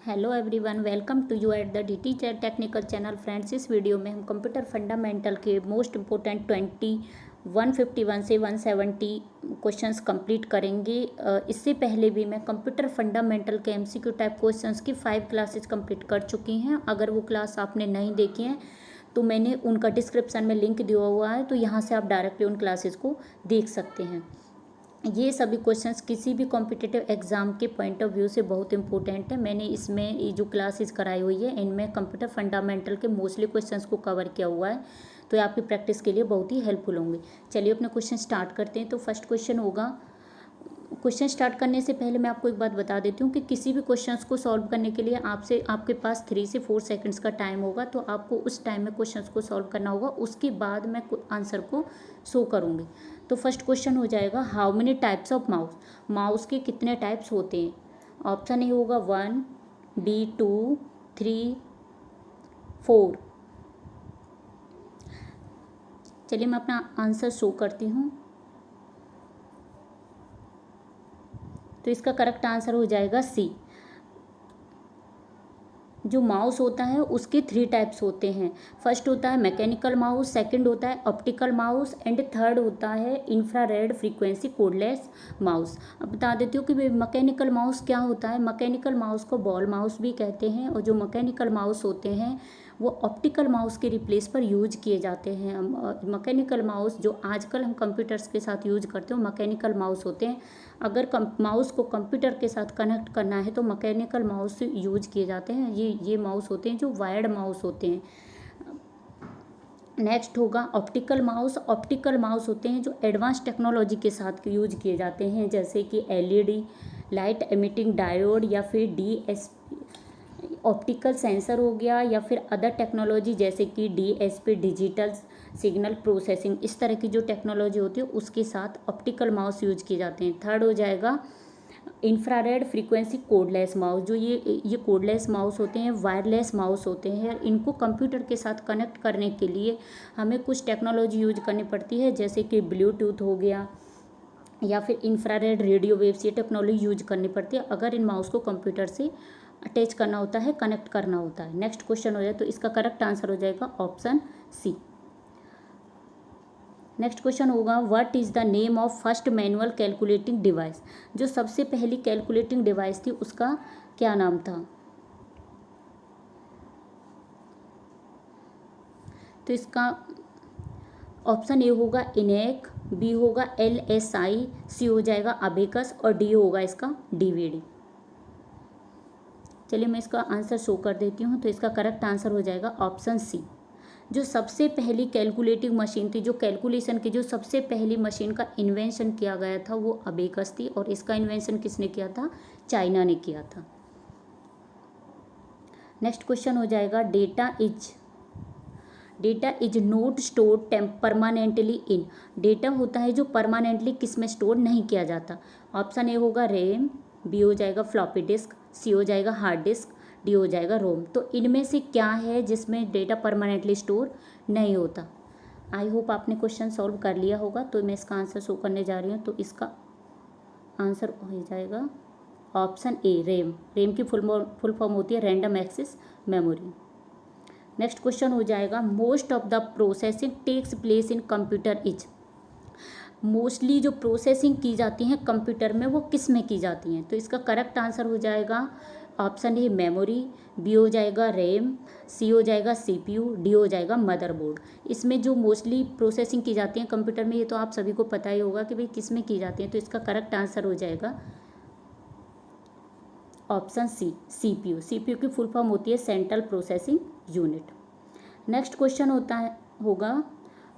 Hello everyone, welcome to you at the D technical channel. Friends, इस video में हम computer fundamental के most important 151 से 170 questions complete करेंगे। इससे पहले भी मैं कंप्यूटर फंडामेंटल के एमसीक्यू टाइप क्वेश्चंस की 5 क्लासेस कंप्लीट कर चुकी हैं। अगर वो क्लास आपने नहीं देखी हैं तो मैंने उनका डिस्क्रिप्शन में लिंक दिया हुआ है, तो यहाँ से आप डायरेक्टली उन क्लासेस को देख सकते हैं। ये सभी क्वेश्चंस किसी भी कॉम्पिटिटिव एग्जाम के पॉइंट ऑफ व्यू से बहुत इंपॉर्टेंट है। मैंने इसमें ये जो क्लासेस कराई हुई है इनमें कंप्यूटर फंडामेंटल के मोस्टली क्वेश्चंस को कवर किया हुआ है, तो ये आपकी प्रैक्टिस के लिए बहुत ही हेल्पफुल होंगे। चलिए अपना क्वेश्चन स्टार्ट करते हैं। तो फर्स्ट क्वेश्चन होगा, क्वेश्चन स्टार्ट करने से पहले मैं आपको एक बात बता देती हूँ कि किसी भी क्वेश्चंस को सॉल्व करने के लिए आपके पास 3 से 4 सेकंड्स का टाइम होगा, तो आपको उस टाइम में क्वेश्चंस को सॉल्व करना होगा। उसके बाद मैं आंसर को शो करूँगी। तो फर्स्ट क्वेश्चन हो जाएगा, how many types of mouse. Mouse के कितने टाइप्स होते हैं? ऑप्शन ए होगा 1, B 2, 3, 4। चलिए मैं अपना आंसर शो करती हूँ। तो इसका करेक्ट आंसर हो जाएगा सी। जो माउस होता है उसके 3 टाइप्स होते हैं। फर्स्ट होता है मैकेनिकल माउस, सेकंड होता है ऑप्टिकल माउस एंड थर्ड होता है इंफ्रारेड फ्रीक्वेंसी कोडलेस माउस। अब बता देती हूँ कि मैकेनिकल माउस क्या होता है। मैकेनिकल माउस को बॉल माउस भी कहते हैं, और जो मैकेनिकल माउस होते हैं वो ऑप्टिकल माउस के रिप्लेस पर यूज किए जाते हैं। मैकेनिकल माउस जो आजकल हम कंप्यूटर्स के साथ यूज करते हैं मैकेनिकल माउस होते हैं। अगर माउस को कंप्यूटर के साथ कनेक्ट करना है तो मैकेनिकल माउस यूज किए जाते हैं। ये माउस होते हैं जो वायर्ड माउस होते हैं। नेक्स्ट होगा ऑप्टिकल माउस। ऑप्टिकल माउस होते हैं जो एडवांस टेक्नोलॉजी के साथ यूज किए जाते हैं, जैसे कि एलईडी, लाइट एमिटिंग डायोड, या फिर डीएसपी ऑप्टिकल सेंसर हो गया, या फिर अदर टेक्नोलॉजी जैसे कि डीएसपी डिजिटल सिग्नल प्रोसेसिंग। इस तरह की जो टेक्नोलॉजी होती है उसके साथ ऑप्टिकल माउस यूज किए जाते हैं। थर्ड हो जाएगा इंफ्रारेड फ्रीक्वेंसी कोडलेस माउस। जो ये कोडलेस माउस होते हैं, वायरलेस माउस होते हैं। इनको कंप्यूटर के साथ कनेक्ट करने के लिए हमें कुछ टेक्नोलॉजी यूज करनी पड़ती है, जैसे कि ब्लूटूथ हो गया या फिर इंफ्रारेड रेडियो वेव्स। ये टेक्नोलॉजी यूज करनी पड़ती है अगर इन माउस को कंप्यूटर से अटैच करना होता है, कनेक्ट करना होता है। नेक्स्ट क्वेश्चन हो जाए तो इसका करेक्ट आंसर हो जाएगा ऑप्शन सी। नेक्स्ट क्वेश्चन होगा, what is the name of first manual calculating device. जो सबसे पहली कैलकुलेटिंग डिवाइस थी उसका क्या नाम था? तो इसका ऑप्शन ए होगा इनेक, बी होगा LSI, सी हो जाएगा अबेकस, और डी होगा इसका डीवीडी। चलिए मैं इसका आंसर शो कर देती हूँ। तो इसका करेक्ट आंसर हो जाएगा ऑप्शन सी। जो सबसे पहली कैलकुलेटिंग मशीन थी, जो कैलकुलेशन की जो सबसे पहली मशीन का इन्वेंशन किया गया था वो अबेकस थी, और इसका इन्वेंशन किसने किया था? चाइना ने किया था। नेक्स्ट क्वेश्चन हो जाएगा, data is note stored permanently in. Data होता है जो परमानेंटली किस में स्टोर नहीं किया जाता। ऑप्शन ए होगा रैम, बी हो जाएगा फ्लॉपी डिस्क, सी हो जाएगा हार्ड डिस्क, डी हो जाएगा रोम। तो इनमें से क्या है जिसमें डेटा परमानेंटली स्टोर नहीं होता? आई होप आपने क्वेश्चन सॉल्व कर लिया होगा। तो मैं इसका आंसर शो करने जा रही हूँ। तो इसका आंसर हो जाएगा ऑप्शन ए रैम। रैम की फुल फॉर्म होती है random access memory. Next question हो जाएगा, most of the processing takes place in computer is. Mostly जो प्रोसेसिंग की जाती हैं कंप्यूटर में वो किस में की जाती हैं? तो इसका करेक्ट आंसर हो जाएगा ऑप्शन ए मेमोरी, बी हो जाएगा रैम, सी हो जाएगा CPU, डी हो जाएगा मदरबोर्ड। इसमें जो मोस्टली प्रोसेसिंग की जाती है कंप्यूटर में, ये तो आप सभी को पता ही होगा कि भाई किस में की जाती है। तो इसका करेक्ट आंसर हो जाएगा ऑप्शन सी CPU। CPU की फुल फॉर्म होती है central processing unit. Next question होगा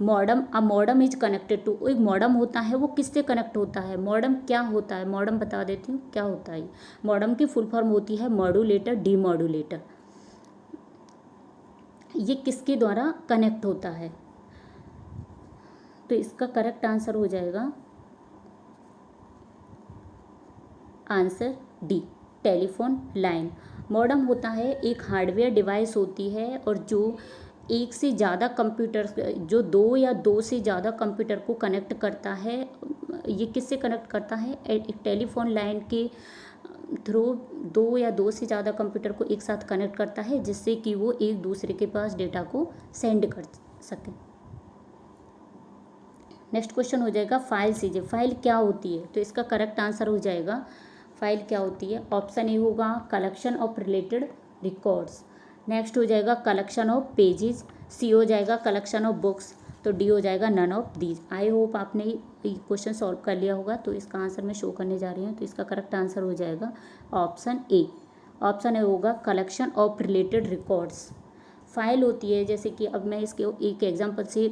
modem. A modem is connected to. एक मॉडम होता है वो किससे कनेक्ट होता है? मॉडम क्या होता है? मॉडम बता देती हूँ क्या होता है। मॉडम की फुल फॉर्म होती है मॉड्यूलेटर, डीमॉड्यूलेटर। ये किसके द्वारा कनेक्ट होता है? तो इसका करेक्ट आंसर हो जाएगा answer D, telephone line. Modem होता है एक हार्डवेयर डिवाइस होती है, और जो एक से ज़्यादा कंप्यूटर, जो दो से ज़्यादा कंप्यूटर को कनेक्ट करता है। ये किससे कनेक्ट करता है? एक टेलीफोन लाइन के थ्रू दो या दो से ज़्यादा कंप्यूटर को एक साथ कनेक्ट करता है, जिससे कि वो एक दूसरे के पास डेटा को सेंड कर सकें। नेक्स्ट क्वेश्चन हो जाएगा फाइल सीजे। फाइल क्या होती है? तो इसका करेक्ट आंसर हो जाएगा फाइल क्या होती है। ऑप्शन ए होगा collection of related records. Next हो जाएगा कलेक्शन ऑफ पेजेस। सी हो जाएगा कलेक्शन ऑफ बुक्स। तो डी हो जाएगा none of these. I hope आपने ये क्वेश्चन सॉल्व कर लिया होगा। तो इसका आंसर मैं शो करने जा रही हूँ। तो इसका करेक्ट आंसर हो जाएगा ऑप्शन ए। ऑप्शन ए होगा collection of related records. File होती है, जैसे कि अब मैं इसके एक एग्जांपल से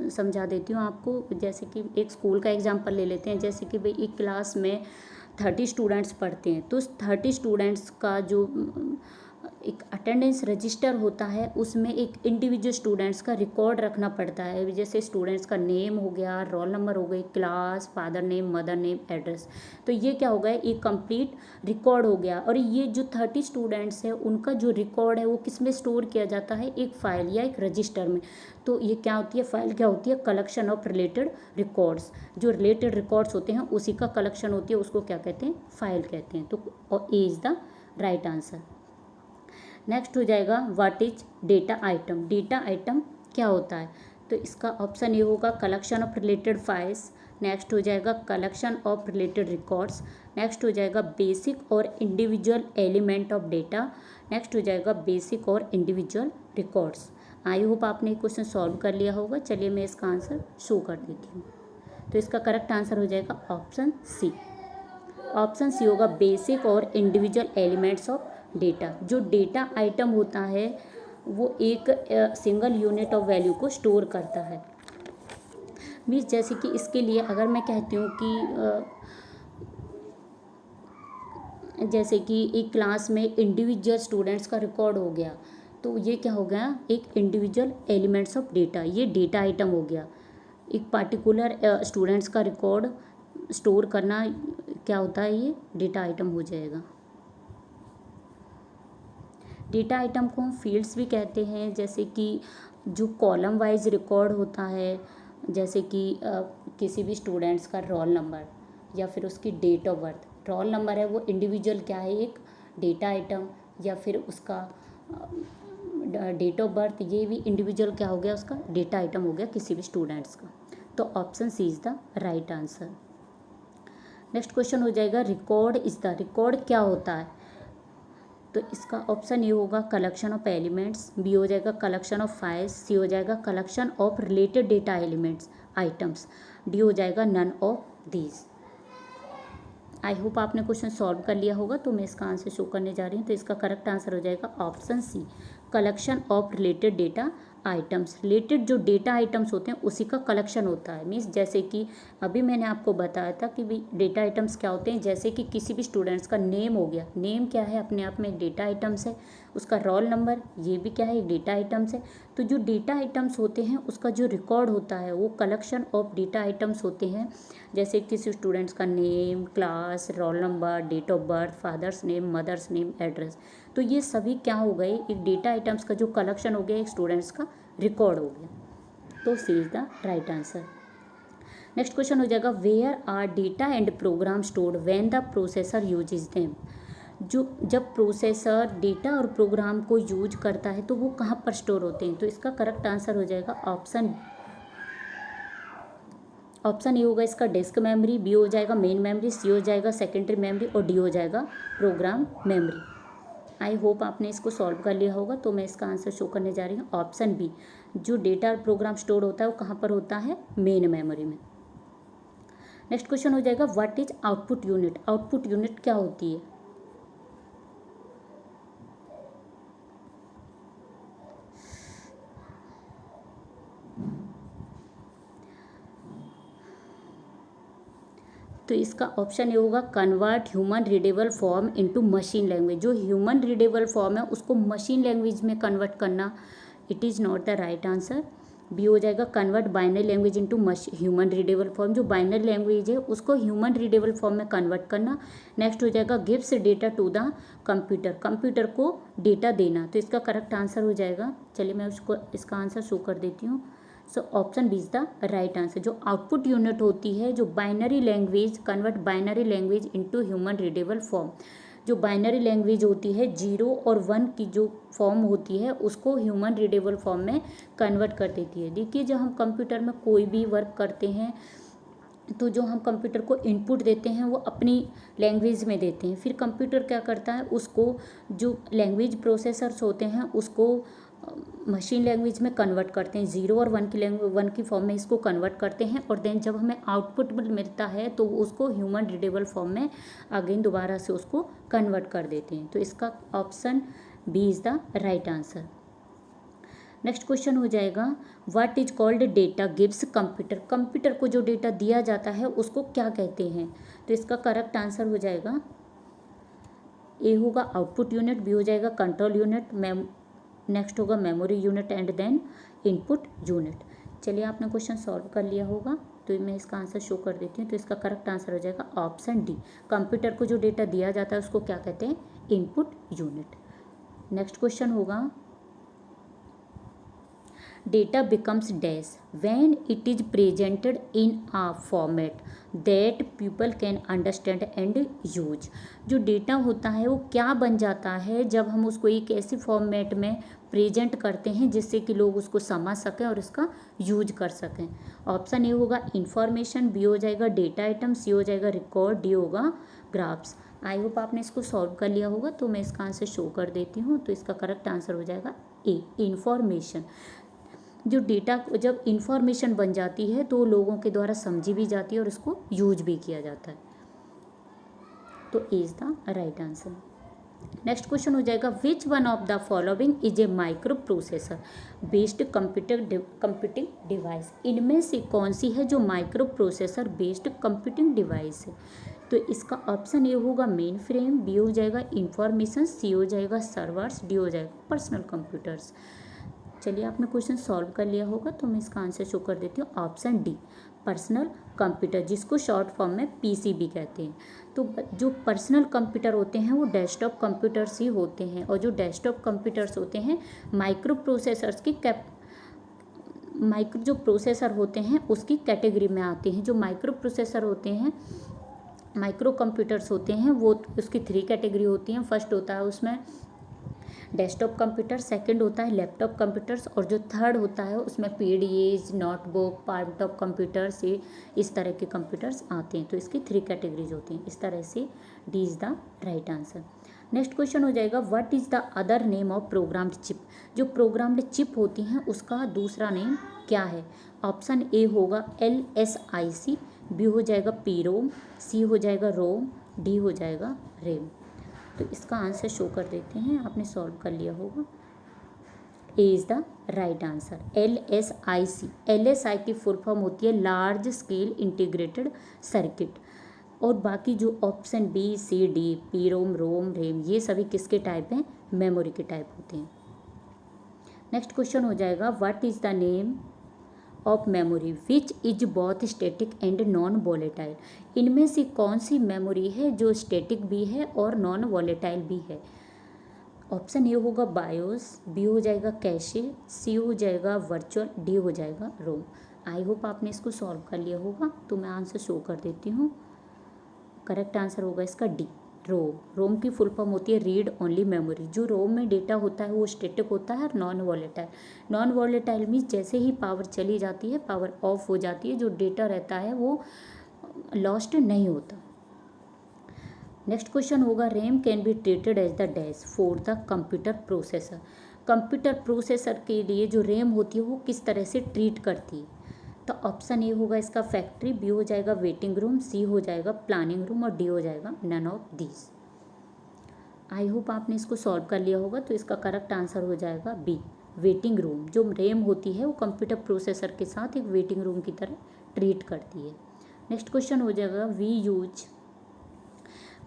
समझा देती हूँ आपको। जैसे कि एक स्कूल का एग्जांपल ले लेते हैं। जैसे कि भाई एक क्लास में 30 स्टूडेंट्स पढ़ते हैं, तो उस 30 स्टूडेंट्स का जो एक अटेंडेंस रजिस्टर होता है, उसमें एक इंडिविजुअल स्टूडेंट्स का रिकॉर्ड रखना पड़ता है। जैसे स्टूडेंट्स का नेम हो गया, रोल नंबर हो गई, class, father name, mother name, address. तो ये क्या हो गया, एक कंप्लीट रिकॉर्ड हो गया। और ये जो 30 स्टूडेंट्स है, उनका जो रिकॉर्ड है वो किस में स्टोर किया जाता है, एक फाइल या एक रजिस्टर में। तो ये क्या होती है, फाइल क्या होती है, कलेक्शन ऑफ रिलेटेड रिकॉर्ड्स। जो रिलेटेड रिकॉर्ड्स होते हैं उसी का कलेक्शन होती है, उसको क्या कहते हैं, फाइल कहते हैं। तो A is the right answer. Next हो जाएगा what is data item. Data item क्या होता है? तो इसका ऑप्शन ए होगा collection of related files. Next हो जाएगा collection of related records. Next हो जाएगा बेसिक और individual element of data. Next हो जाएगा बेसिक और इंडिविजुअल रिकॉर्ड्स। आई होप आपने क्वेश्चन सॉल्व कर लिया होगा। चलिए मैं इसका आंसर शो कर देती हूँ। तो इसका करेक्ट आंसर हो जाएगा ऑप्शन सी। ऑप्शन सी होगा बेसिक और इंडिविजुअल एलिमेंट्स ऑफ डेटा। जो डेटा आइटम होता है वो एक सिंगल यूनिट ऑफ वैल्यू को स्टोर करता है। मीन्स जैसे कि इसके लिए अगर मैं कहती हूँ कि जैसे कि एक क्लास में इंडिविजुअल स्टूडेंट्स का रिकॉर्ड हो गया, तो ये क्या हो गया, एक इंडिविजुअल एलिमेंट्स ऑफ डेटा, ये डेटा आइटम हो गया। एक पार्टिकुलर स्टूडेंट्स का रिकॉर्ड स्टोर करना क्या होता है, ये डेटा आइटम हो जाएगा। डेटा आइटम को हम फील्ड्स भी कहते हैं। जैसे कि जो कॉलम वाइज रिकॉर्ड होता है, जैसे कि किसी भी स्टूडेंट्स का रोल नंबर या फिर उसकी date of birth. Roll number है वो इंडिविजुअल क्या है, एक डेटा आइटम, या फिर उसका डेट ऑफ बर्थ, ये भी इंडिविजुअल क्या हो गया, उसका डेटा आइटम हो गया किसी भी स्टूडेंट्स का। तो option C is the right answer. Next question हो जाएगा रिकॉर्ड इज़ द। रिकॉर्ड क्या होता है? तो इसका ऑप्शन ए होगा कलेक्शन ऑफ एलिमेंट्स। बी हो जाएगा कलेक्शन ऑफ फाइल्स। सी हो जाएगा collection of related data elements items. D हो जाएगा none of these. I hope आपने क्वेश्चन सॉल्व कर लिया होगा। तो मैं इसका आंसर शो करने जा रही हूँ। तो इसका करेक्ट आंसर हो जाएगा option C, collection of related data items. Related जो डेटा आइटम्स होते हैं उसी का कलेक्शन होता है। मीन्स जैसे कि अभी मैंने आपको बताया था कि भाई डेटा आइटम्स क्या होते हैं। जैसे कि किसी भी स्टूडेंट्स का नेम हो गया, नेम क्या है, अपने आप में एक डेटा आइटम्स है। उसका रोल नंबर, ये भी क्या है, एक डेटा आइटम्स है। तो जो डेटा आइटम्स होते हैं उसका जो रिकॉर्ड होता है वो कलेक्शन ऑफ डेटा आइटम्स होते हैं। जैसे किसी स्टूडेंट्स का name, class, roll number, date of birth, father's name, mother's name, address. तो ये सभी क्या हो गए, एक डेटा आइटम्स का जो कलेक्शन हो गया, एक स्टूडेंट्स का रिकॉर्ड हो गया। तो c is the right answer. Next question हो जाएगा where are data and program stored when the processor uses them. जो जब प्रोसेसर डेटा और प्रोग्राम को यूज करता है तो वो कहाँ पर स्टोर होते हैं? तो इसका करेक्ट आंसर हो जाएगा ऑप्शन ए होगा इसका डिस्क मेमोरी। बी हो जाएगा मेन मेमोरी। सी हो जाएगा सेकेंडरी मेमोरी। और डी हो जाएगा प्रोग्राम मेमोरी। आई होप आपने इसको सॉल्व कर लिया होगा। तो मैं इसका आंसर शो करने जा रही हूँ ऑप्शन बी, जो डेटा और प्रोग्राम स्टोर होता है वो कहाँ पर होता है, मेन मेमोरी में। नेक्स्ट क्वेश्चन हो जाएगा what is output unit. Output unit क्या होती है? तो इसका ऑप्शन ये होगा convert human readable form into machine language. जो ह्यूमन रीडेबल फॉर्म है उसको मशीन लैंग्वेज में कन्वर्ट करना। It is not the right answer. B हो जाएगा convert binary language into human readable form. जो बाइनरी लैंग्वेज है उसको ह्यूमन रीडेबल फॉर्म में कन्वर्ट करना। नेक्स्ट हो जाएगा gives data to the computer, computer को डेटा देना। तो इसका करेक्ट आंसर हो जाएगा, चलिए मैं उसको इसका आंसर शो कर देती हूँ। So option B is the right answer. जो आउटपुट यूनिट होती है, जो binary language, convert binary language into human readable form. जो बाइनरी लैंग्वेज होती है 0 और 1 की जो फॉर्म होती है उसको ह्यूमन रीडेबल फॉर्म में कन्वर्ट कर देती है। देखिए जब हम कंप्यूटर में कोई भी वर्क करते हैं तो जो हम कंप्यूटर को इनपुट देते हैं वो अपनी लैंग्वेज में देते हैं, फिर कंप्यूटर क्या करता है उसको जो लैंग्वेज प्रोसेसर्स होते हैं उसको मशीन लैंग्वेज में कन्वर्ट करते हैं, 0 और 1 की फॉर्म में इसको कन्वर्ट करते हैं और देन जब हमें आउटपुट मिलता है तो उसको ह्यूमन रीडेबल फॉर्म में अगेन दोबारा से उसको कन्वर्ट कर देते हैं। तो इसका option B is the right answer. Next question हो जाएगा what is called data gives computer. Computer को जो डेटा दिया जाता है उसको क्या कहते हैं? तो इसका करेक्ट आंसर हो जाएगा ए होगा आउटपुट यूनिट, बी हो जाएगा कंट्रोल यूनिट, नेक्स्ट होगा memory unit and then input unit. चलिए आपने क्वेश्चन सॉल्व कर लिया होगा तो मैं इसका आंसर शो कर देती हूँ। तो इसका करेक्ट आंसर हो जाएगा ऑप्शन डी। कंप्यूटर को जो डेटा दिया जाता है उसको क्या कहते हैं? Input unit. नेक्स्ट क्वेश्चन होगा data becomes dash when it is presented in a format that people can understand and use। जो डेटा होता है वो क्या बन जाता है जब हम उसको एक ऐसे फॉर्मेट में प्रेजेंट करते हैं जिससे कि लोग उसको समझ सकें और उसका यूज कर सकें। ऑप्शन ए होगा इंफॉर्मेशन, बी हो जाएगा डेटा आइटम, सी हो जाएगा रिकॉर्ड, डी होगा ग्राफ्स। आई होप आपने इसको सॉल्व कर लिया होगा तो मैं इसका आंसर शो कर देती हूँ। तो इसका करेक्ट आंसर हो जाएगा ए इंफॉर्मेशन। जो डेटा जब इंफॉर्मेशन बन जाती है तो लोगों के द्वारा समझी भी जाती है और उसको यूज भी किया जाता है। तो a is the right answer. Next question हो जाएगा which one of the following is a micro processor based computing device. इनमें से कौन सी है जो micro processor based computing device है? तो इसका ऑप्शन ए होगा मेन फ्रेम, बी हो जाएगा इंफॉर्मेशन, सी हो जाएगा सर्वर्स, डी हो जाएगा पर्सनल कंप्यूटर्स। चलिए आपने क्वेश्चन सॉल्व कर लिया होगा तो मैं इसका आंसर शो कर देती हूँ। ऑप्शन डी पर्सनल कंप्यूटर, जिसको शॉर्ट फॉर्म में पीसीबी कहते हैं। तो जो पर्सनल कंप्यूटर होते हैं वो डेस्कटॉप कंप्यूटर्स ही होते हैं और जो डेस्कटॉप कंप्यूटर्स होते हैं माइक्रो प्रोसेसर्स की माइक्रो जो प्रोसेसर होते हैं उसकी कैटेगरी में आते हैं। जो माइक्रो प्रोसेसर होते हैं माइक्रो कंप्यूटर्स होते हैं वो उसकी 3 कैटेगरी होती हैं। फर्स्ट होता है उसमें डेस्कटॉप कंप्यूटर, सेकंड होता है लैपटॉप कंप्यूटर्स और जो थर्ड होता है उसमें PDS, notebook, part top computers, ये इस तरह के कंप्यूटर्स आते हैं। तो इसकी 3 कैटेगरीज होती हैं। इस तरह से D is the right answer. Next question हो जाएगा what is the other name of programmed chip. जो प्रोग्राम्ड चिप होती हैं उसका दूसरा नेम क्या है? ऑप्शन ए होगा LSIC, बी हो जाएगा पीरोम, सी हो जाएगा रोम, डी हो जाएगा रेम। तो इसका आंसर शो कर देते हैं, आपने सॉल्व कर लिया होगा। A is the right answer LSIC। LSI की फुल फॉर्म होती है लार्ज स्केल इंटीग्रेटेड सर्किट। और बाकी जो ऑप्शन बी, सी, डी, पीरोम, रोम, रेम, ये सभी किसके टाइप हैं? मेमोरी के टाइप होते हैं। नेक्स्ट क्वेश्चन हो जाएगा what is the name of memory which is both static and non volatile. इनमें से कौन सी मेमोरी है जो स्टैटिक भी है और नॉन वॉलेटाइल भी है? ऑप्शन ए होगा बायोस, बी हो जाएगा कैशे, सी हो जाएगा वर्चुअल, डी हो जाएगा रोम। आई होप आपने इसको सॉल्व कर लिया होगा तो मैं आंसर शो कर देती हूँ। करेक्ट आंसर होगा इसका डी रोम। रोम की फुल फॉर्म होती है रीड ओनली मेमोरी। जो रोम में डेटा होता है वो स्टैटिक होता है और non volatile. Non volatile means जैसे ही पावर चली जाती है पावर ऑफ हो जाती है, जो डेटा रहता है वो लॉस्ट नहीं होता। नेक्स्ट क्वेश्चन होगा RAM can be treated as the dash for the computer processor. Computer processor के लिए जो रैम होती है वो किस तरह से ट्रीट करती है? तो ऑप्शन ए होगा इसका फैक्ट्री, बी हो जाएगा वेटिंग रूम, सी हो जाएगा प्लानिंग रूम और डी हो जाएगा none of this. I hope आपने इसको सॉल्व कर लिया होगा तो इसका करेक्ट आंसर हो जाएगा बी वेटिंग रूम। जो रैम होती है वो कंप्यूटर प्रोसेसर के साथ एक वेटिंग रूम की तरह ट्रीट करती है। नेक्स्ट क्वेश्चन हो जाएगा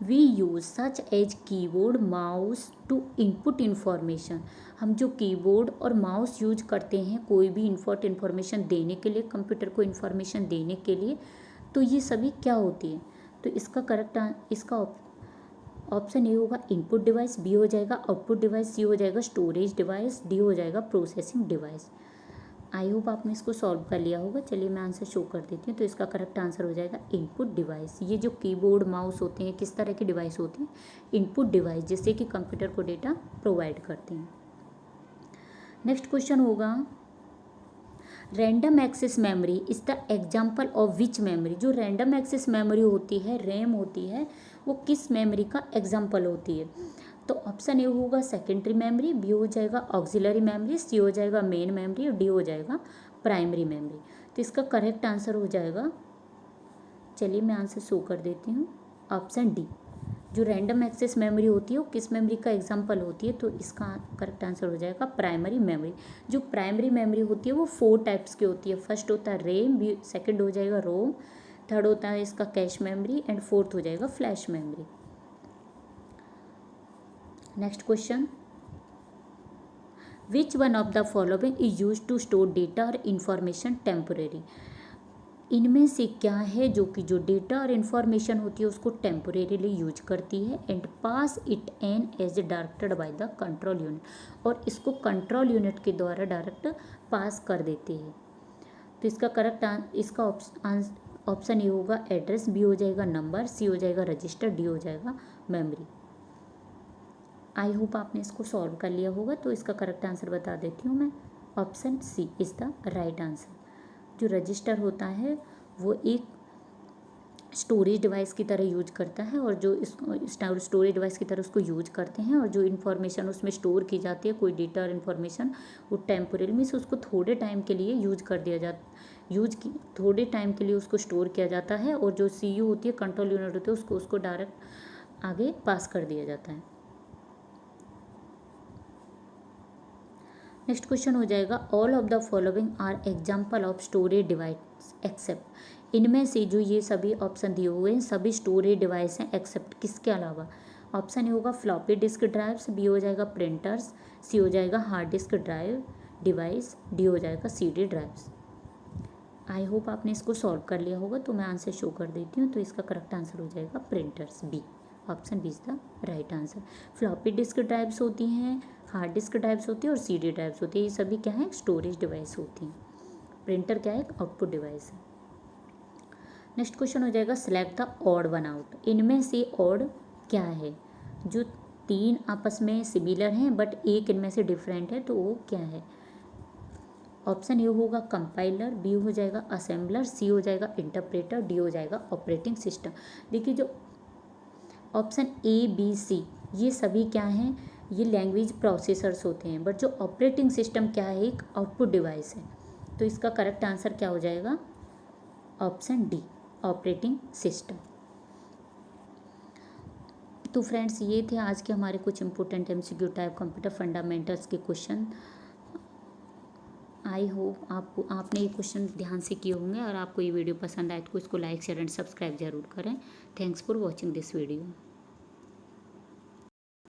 we use such as keyboard mouse to input information. हम जो कीबोर्ड और माउस यूज करते हैं कोई भी इन्फॉर्मेशन देने के लिए, कंप्यूटर को इन्फॉर्मेशन देने के लिए, तो ये सभी क्या होती है? तो इसका ऑप्शन ए होगा इनपुट डिवाइस, बी हो जाएगा आउटपुट डिवाइस, सी हो जाएगा स्टोरेज डिवाइस, डी हो जाएगा प्रोसेसिंग डिवाइस। आई होप आपने इसको सॉल्व कर लिया होगा। चलिए मैं आंसर शो कर देती हूँ। तो इसका करेक्ट आंसर हो जाएगा इनपुट डिवाइस। ये जो कीबोर्ड माउस होते हैं किस तरह की डिवाइस होती हैं? इनपुट डिवाइस, जिससे कि कंप्यूटर को डेटा प्रोवाइड करते हैं। नेक्स्ट क्वेश्चन होगा, random access memory is the example of which memory. जो रैंडम एक्सेस मेमोरी होती है, रैम होती है, वो किस मेमोरी का एग्जाम्पल होती है? तो ऑप्शन ए होगा सेकेंडरी मेमोरी, बी हो जाएगा ऑक्सिलरी मेमोरी, सी हो जाएगा मेन मेमोरी और डी हो जाएगा प्राइमरी मेमोरी। तो इसका करेक्ट आंसर हो जाएगा, चलिए मैं आंसर शो कर देती हूँ, ऑप्शन डी। जो रैंडम एक्सेस मेमोरी होती है वो किस मेमोरी का एग्जांपल होती है? तो इसका करेक्ट आंसर हो जाएगा प्राइमरी मेमोरी। जो प्राइमरी मेमोरी होती है वो 4 टाइप्स की होती है। फर्स्ट होता है रैम, सेकंड हो जाएगा रोम, थर्ड होता है इसका कैश मेमोरी एंड फोर्थ हो जाएगा flash memory. Next question, which one of the following is use to store data और इंफॉर्मेशन टेम्पोरेरी। इनमें से क्या है जो कि जो डेटा और इन्फॉर्मेशन होती है उसको टेम्पोरेरीली यूज करती है and pass it on as directed by the control unit, और इसको कंट्रोल यूनिट के द्वारा डायरेक्ट पास कर देती है। तो इसका करेक्ट इसका ऑप्शन ए होगा एड्रेस, बी हो जाएगा नंबर, सी हो जाएगा रजिस्टर, डी हो जाएगा मेमोरी। आई होप आपने इसको सॉल्व कर लिया होगा। तो इसका करेक्ट आंसर बता देती हूँ मैं, option C is the right answer. जो रजिस्टर होता है वो एक स्टोरेज डिवाइस की तरह यूज करता है, और जो इस स्टोरेज डिवाइस की तरह उसको यूज करते हैं, और जो इन्फॉर्मेशन उसमें स्टोर की जाती है, कोई डेटा और इन्फॉर्मेशन, वो टेम्पोररी मीन्स उसको थोड़े टाइम के लिए थोड़े टाइम के लिए उसको स्टोर किया जाता है, और जो सीयू होती है, कंट्रोल यूनिट होती है, उसको डायरेक्ट आगे पास कर दिया जाता है। नेक्स्ट क्वेश्चन हो जाएगा, all of the following are example of storage device except. इनमें से जो ये सभी ऑप्शन दिए हुए हैं सभी स्टोरेज डिवाइस हैं एक्सेप्ट किसके अलावा? ऑप्शन ए होगा फ्लॉपी डिस्क ड्राइव्स, बी हो जाएगा प्रिंटर्स, सी हो जाएगा hard disk drive device, D हो जाएगा CD ड्राइव्स। आई होप आपने इसको सॉल्व कर लिया होगा। तो मैं आंसर शो कर देती हूँ। तो इसका करेक्ट आंसर हो जाएगा printers, B, option B is the right answer. Floppy disk drives होती हैं, हार्ड डिस्क ड्राइव्स होती है और CD ड्राइव्स होती है। ये सभी क्या है? स्टोरेज डिवाइस होती हैं। प्रिंटर क्या है? आउटपुट डिवाइस है। नेक्स्ट क्वेश्चन हो जाएगा, select the odd one out. इनमें से ऑड क्या है? जो 3 आपस में सिमिलर हैं बट एक इनमें से डिफरेंट है, तो वो क्या है? ऑप्शन ए होगा कंपाइलर, बी हो जाएगा असेंबलर, सी हो जाएगा इंटरप्रेटर, डी हो जाएगा ऑपरेटिंग सिस्टम। देखिए जो ऑप्शन ए बी सी ये सभी क्या हैं? ये लैंग्वेज प्रोसेसर्स होते हैं, बट जो ऑपरेटिंग सिस्टम क्या है? एक आउटपुट डिवाइस है। तो इसका करेक्ट आंसर क्या हो जाएगा? Option D, operating system. तो फ्रेंड्स ये थे आज के हमारे कुछ important MCQ type computer fundamentals के क्वेश्चन। आई होप आपने ये क्वेश्चन ध्यान से किए होंगे, और आपको ये वीडियो पसंद आए तो इसको लाइक शेयर एंड सब्सक्राइब जरूर करें। Thanks for watching this video.